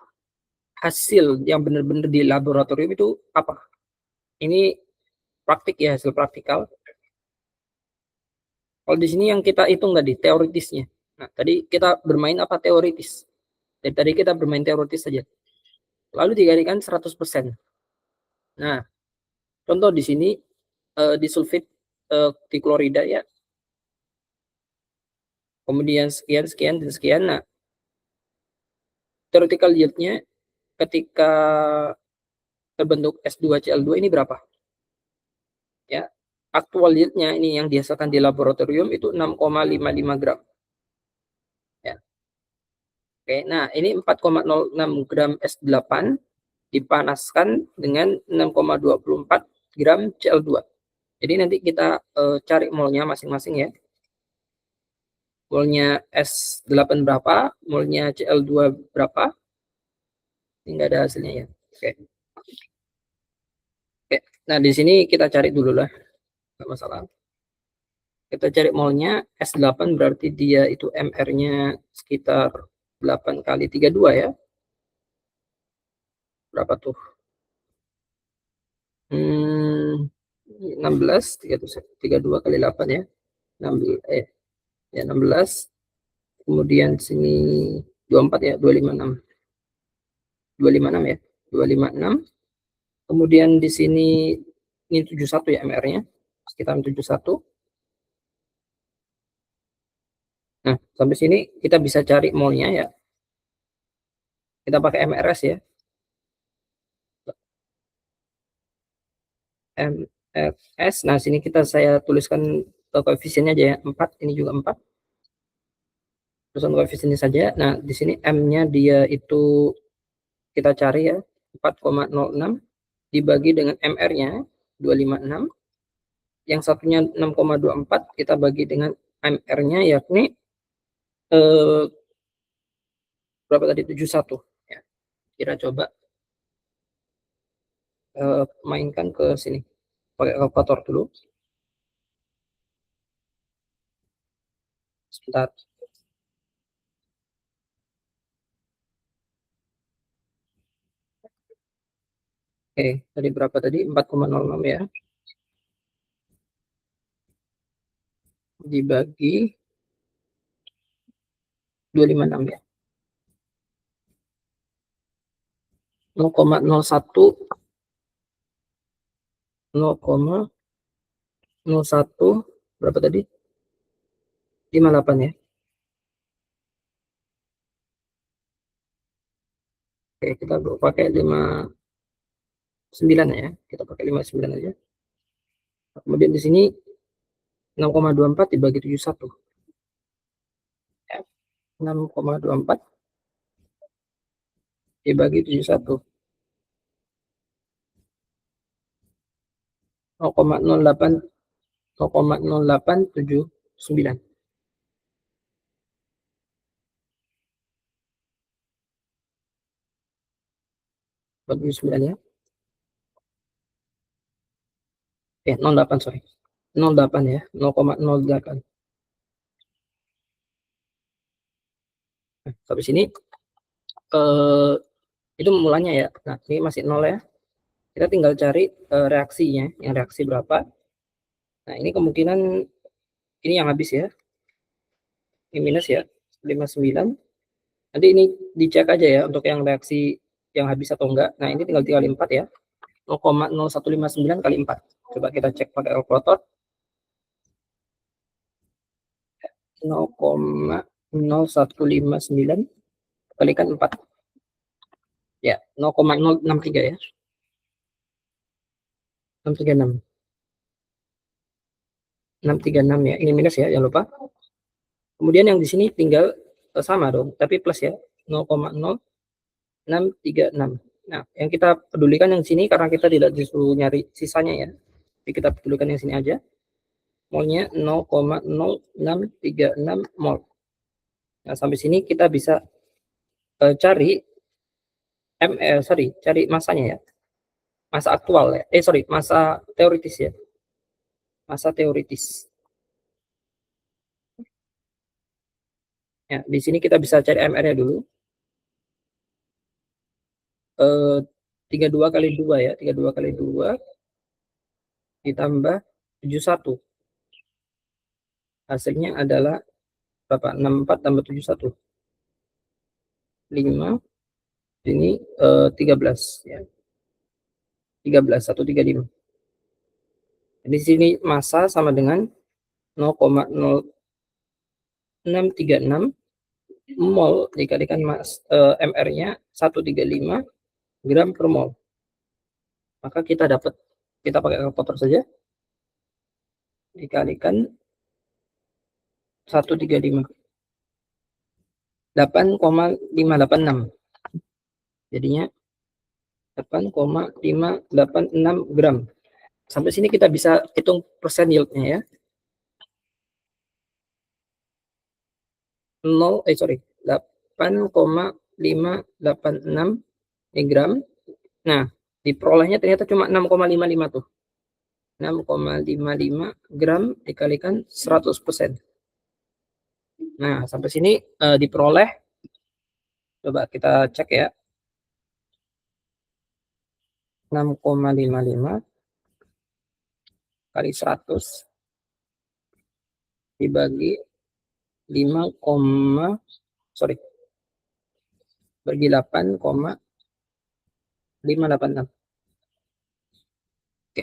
hasil yang benar-benar di laboratorium itu apa? Ini praktik ya, hasil praktikal. Kalau di sini yang kita hitung tadi teoritisnya. Nah, tadi kita bermain apa teoritis. Dari tadi kita bermain teoritis saja. Lalu dikalikan 100%. Nah, contoh di sini disulfit diklorida ya. Kemudian sekian, sekian, dan sekian. Nah, theoretical yield-nya ketika terbentuk S2Cl2 ini berapa? Ya, aktual yield-nya ini yang dihasilkan di laboratorium itu 6,55 gram. Ya. Oke, nah ini 4,06 gram S8 dipanaskan dengan 6,24 gram Cl2. Jadi nanti kita cari molnya masing-masing ya. Molnya S8 berapa, molnya Cl2 berapa. Ini enggak ada hasilnya ya. Oke. Oke. Nah, di sini kita cari dulu lah. Enggak masalah. Kita cari molnya S8 berarti dia itu MR-nya sekitar 8 kali 32 ya. Berapa tuh? 16, 32 kali 8 ya. 16, ya 16. Kemudian sini 24 ya, 256. 256 ya. 256. Kemudian di sini ini 71 ya MR-nya. Sekitar 71. Nah, sampai sini kita bisa cari molnya ya. Kita pakai MRS ya. MRS. Nah, sini saya tuliskan koefisiennya aja ya. 4, ini juga 4. Tuliskan koefisiennya saja. Nah, di sini M-nya dia itu kita cari ya. 4,06 dibagi dengan MR-nya 256. Yang satunya 6,24 kita bagi dengan MR-nya yakni berapa tadi? 71 ya. Kita coba mainkan ke sini pakai kalkulator dulu sebentar. Oke, tadi berapa tadi? 4,06 ya. Dibagi 256 ya. 0,01 0,01 berapa tadi? 58 ya. Oke, kita pakai 59 ya. Kita pakai 59 aja. Kemudian di sini 6,24 dibagi 71. Ya. 6,24 dibagi 71. 0,08 0,0879. 49 ya. 08 sorry. 08 ya. 0,08. Nah, sampai sini itu mulanya ya. Nah, ini masih 0 ya. Kita tinggal cari reaksinya, yang reaksi berapa. Nah, ini kemungkinan ini yang habis ya. Ini minus ya, 59. Nanti ini dicek aja ya untuk yang reaksi yang habis atau enggak. Nah, ini tinggal dikali 4 ya. 0,0159 kali 4. Coba kita cek pakai kalkulator. 0,0159 kalikan 4. Ya, 0,063 ya. 636. 636 ya. Ini minus ya, jangan lupa. Kemudian yang di sini tinggal sama dong, tapi plus ya. 0,0636. Nah, yang kita pedulikan yang sini karena kita tidak disuruh nyari sisanya ya. Jadi kita pedulikan yang sini aja. Molnya 0,0636 mol. Nah, sampai sini kita bisa cari cari masanya ya. Masa aktual ya. Masa teoritis ya. Masa teoritis. Ya, di sini kita bisa cari MR-nya dulu. 32 kali 2 ya. 32 kali 2 ditambah 71. Hasilnya adalah berapa? 64 tambah 71. 5. Ini 13 ya. 13, 135. Di sini massa sama dengan 0,0636 mol dikalikan MR-nya 135 gram per mol. Maka kita dapat, kita pakai kalkulator saja, dikalikan 135, 8,586. Jadinya 8,586 gram. Sampai sini kita bisa hitung persen yieldnya ya. 8,586 gram. Nah, diperolehnya ternyata cuma 6,55 tuh. 6,55 gram dikalikan 100%. Nah, sampai sini diperoleh. Coba kita cek ya. 6,55 kali 100 dibagi 8,586. Oke.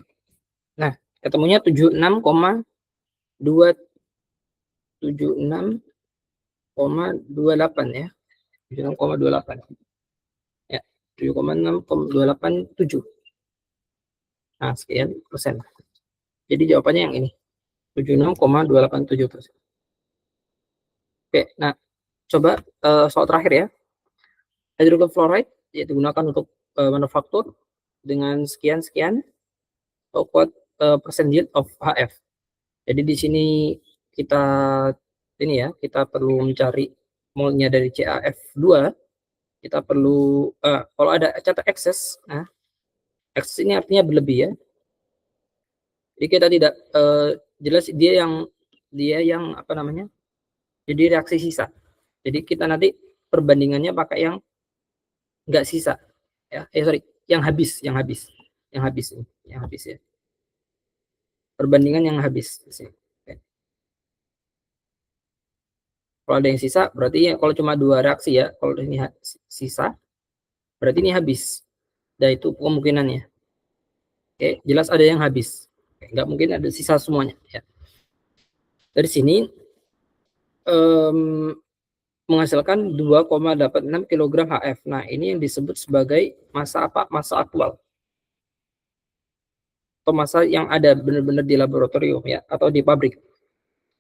Nah, ketemunya 76,28 ya. 76,28. Ya, 7,628,7. Nah, sekian persen. Jadi jawabannya yang ini. 76,287%. Oke, nah coba soal terakhir ya. Hydrogen fluoride digunakan untuk manufaktur dengan sekian-sekian what percent yield of HF. Jadi di sini kita kita perlu mencari molnya dari CaF2. Kita perlu kalau ada catat excess, nah excess ini artinya berlebih ya. Jadi kita tidak jelas dia yang apa namanya? Jadi reaksi sisa. Jadi kita nanti perbandingannya pakai yang enggak sisa ya. Yang habis. yang habis ini, yang habis ya. Perbandingan yang habis di sini. Oke. Kalau ada yang sisa, berarti ya, kalau cuma 2 reaksi ya, kalau ini sisa, berarti ini habis. Dan itu kemungkinannya. Oke, jelas ada yang habis. Oke, nggak mungkin ada sisa semuanya. Ya. Dari sini menghasilkan 2,86 kg HF. Nah, ini yang disebut sebagai massa apa? Massa aktual. Atau massa yang ada benar-benar di laboratorium ya, atau di pabrik.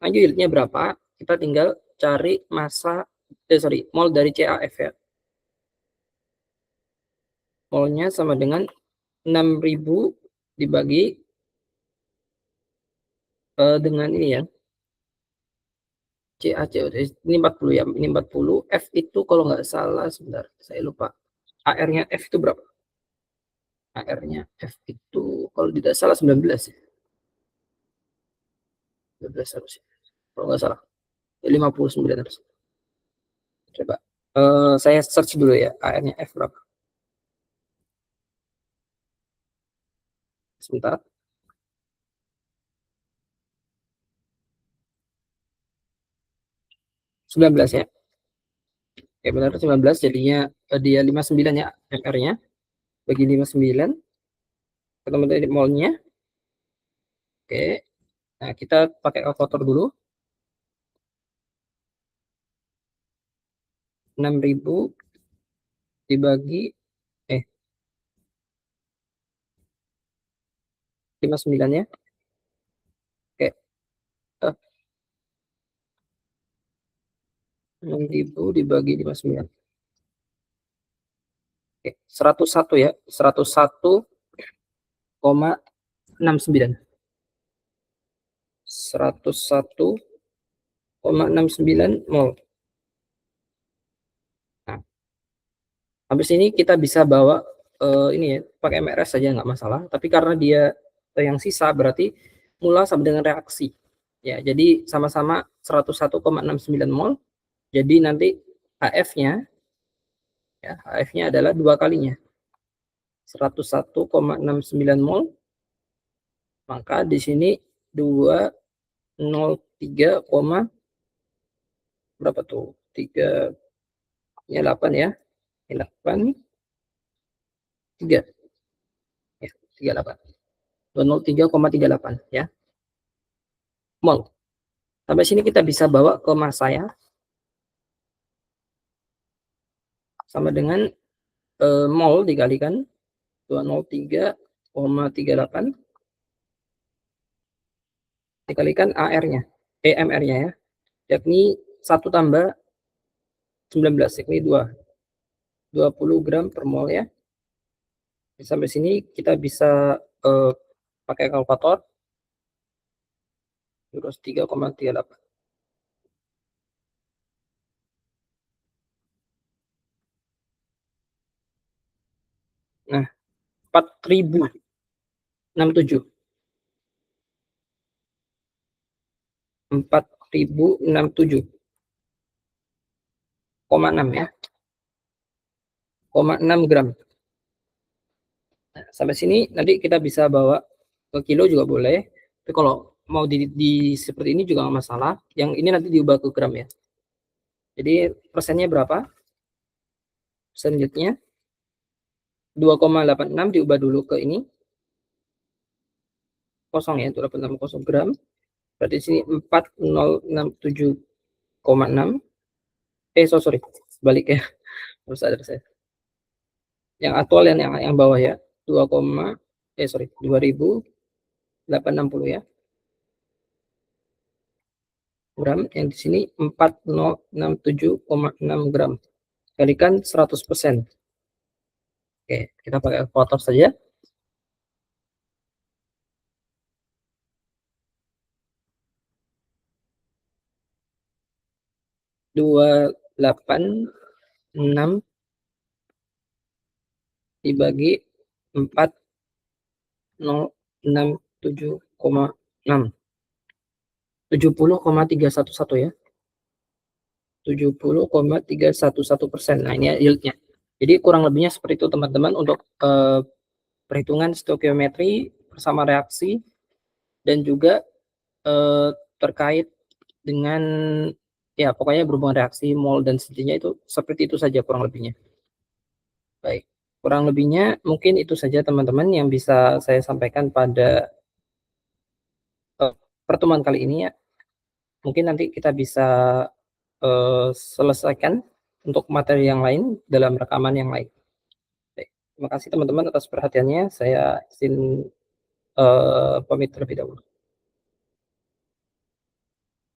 Nah, yieldnya berapa? Kita tinggal cari massa, mol dari CAF ya. Molnya sama dengan 6.000 dibagi dengan ini ya. CaCO ini 40 ya, ini 40. F itu kalau nggak salah, sebentar, saya lupa. AR-nya F itu berapa? AR-nya F itu kalau tidak salah 19 ya. 19 harusnya. Kalau nggak salah. 59 harus. Coba. Saya search dulu ya, AR-nya F berapa. Sebentar. Sembilan belas ya. Oke, benar 19 jadinya dia 59 ya MR-nya. Bagi 59 ketemu dari molnya. Oke. Nah, kita pakai kalkulator dulu. 6.000 dibagi 59 ya. Oke. 6.000 dibagi 59. Oke, 101 ya. 101,69. 101,69 mol. Nah, habis ini kita bisa bawa ini ya, pakai MRS saja nggak masalah. Tapi karena dia yang sisa berarti mula sama dengan reaksi. Ya, jadi sama-sama 101,69 mol. Jadi nanti HF-nya ya, HF-nya adalah 2 kalinya. 101,69 mol. Maka di sini 203, berapa tuh? 3 ya 8 ya. 8 3 ya, 38. 203,38 ya. Mol. Sampai sini kita bisa bawa ke massa ya. Sama dengan mol dikalikan 203,38 dikalikan AR-nya, MR-nya ya. Yakni 1 tambah 19, yakni 20 gram per mol ya. Sampai sini kita bisa pakai kalkulator. Terus 3,38. Nah, 4.067. 4.067,6 ya. 0,6 gram. Nah, sampai sini nanti kita bisa bawa ke kilo juga boleh. Tapi kalau mau di seperti ini juga nggak masalah. Yang ini nanti diubah ke gram ya. Jadi persennya berapa? Selanjutnya 2,86 diubah dulu ke ini. Kosong ya, 2,86 gram. Berarti sini 4.067,6. Sorry, balik ya. Harus ada saya. Yang aktual yang bawah ya. 2.860 ya. Gram, yang di sini 4.067,6 gram. Kalikan 100%. Oke, kita pakai kalkulator saja. 286 dibagi 4.067,6. 70,311 ya. 70,311%. Nah, ini yieldnya. Jadi kurang lebihnya seperti itu teman-teman untuk perhitungan stoikiometri bersama reaksi, dan juga terkait dengan ya pokoknya berhubungan reaksi, mol dan sejenisnya, itu seperti itu saja kurang lebihnya. Baik, kurang lebihnya mungkin itu saja teman-teman yang bisa saya sampaikan pada pertemuan kali ini ya. Mungkin nanti kita bisa selesaikan untuk materi yang lain dalam rekaman yang lain. Baik, terima kasih teman-teman atas perhatiannya. Saya izin pamit terlebih dahulu.